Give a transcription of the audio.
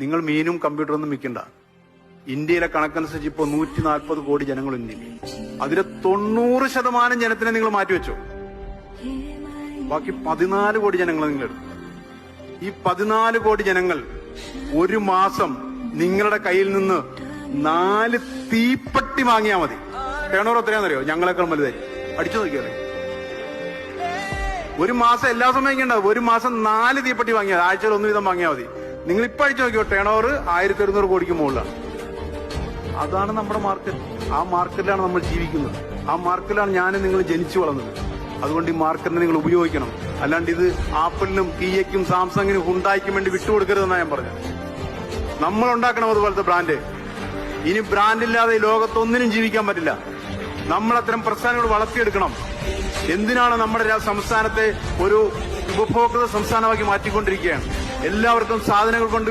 നിങ്ങൾ മീനും കമ്പ്യൂട്ടറൊന്നും വിൽക്കണ്ട. ഇന്ത്യയിലെ കണക്കനുസരിച്ച് ഇപ്പോൾ 140 കോടി ജനങ്ങൾ ഇന്ത്യയിൽ. അതിലെ 90% ജനത്തിനെ നിങ്ങൾ മാറ്റിവെച്ചോ. ബാക്കി 14 കോടി ജനങ്ങൾ നിങ്ങൾ എടുക്കും. ഈ 14 കോടി ജനങ്ങൾ ഒരു മാസം നിങ്ങളുടെ കയ്യിൽ നിന്ന് 4 തീപ്പെട്ടി വാങ്ങിയാൽ മതി. ടേണോർ എത്രയാണെന്നറിയോ? ഞങ്ങളെക്കാൾ വലുതായി. അടിച്ചു നോക്കിയാലേ. ഒരു മാസം എല്ലാ സമയം ഉണ്ടാവും. ഒരു മാസം 4 തീപ്പെട്ടി വാങ്ങിയാൽ, ആഴ്ചയിൽ 1 വീതം വാങ്ങിയാൽ മതി. നിങ്ങൾ ഇപ്പൊ അടിച്ചു നോക്കിയോ, ടേണോർ 1100 കോടിക്ക് മുകളിലാണ്. അതാണ് നമ്മുടെ മാർക്കറ്റ്. ആ മാർക്കറ്റിലാണ് നമ്മൾ ജീവിക്കുന്നത്. ആ മാർക്കറ്റിലാണ് ഞാൻ നിങ്ങൾ ജനിച്ചു വളർന്നത്. അതുകൊണ്ട് ഈ മാർക്കറ്റിനെ നിങ്ങൾ ഉപയോഗിക്കണം. അല്ലാണ്ട് ഇത് ആപ്പിളിനും കിയയ്ക്കും സാംസങ്ങിനും ഹുണ്ടായിക്കും വേണ്ടി വിട്ടുകൊടുക്കരുതെന്നാണ് ഞാൻ പറഞ്ഞത്. നമ്മൾ ഉണ്ടാക്കണം അതുപോലത്തെ ബ്രാൻഡ്. ഇനി ബ്രാൻഡില്ലാതെ ഈ ലോകത്തൊന്നിനും ജീവിക്കാൻ പറ്റില്ല. നമ്മൾ അത്തരം പ്രസ്ഥാനങ്ങൾ വളർത്തിയെടുക്കണം. എന്തിനാണ് നമ്മുടെ സംസ്ഥാനത്തെ ഒരു ഉപഭോക്തൃ സംസ്ഥാനമാക്കി മാറ്റിക്കൊണ്ടിരിക്കുകയാണ്. എല്ലാവർക്കും സാധനങ്ങൾ കൊണ്ട്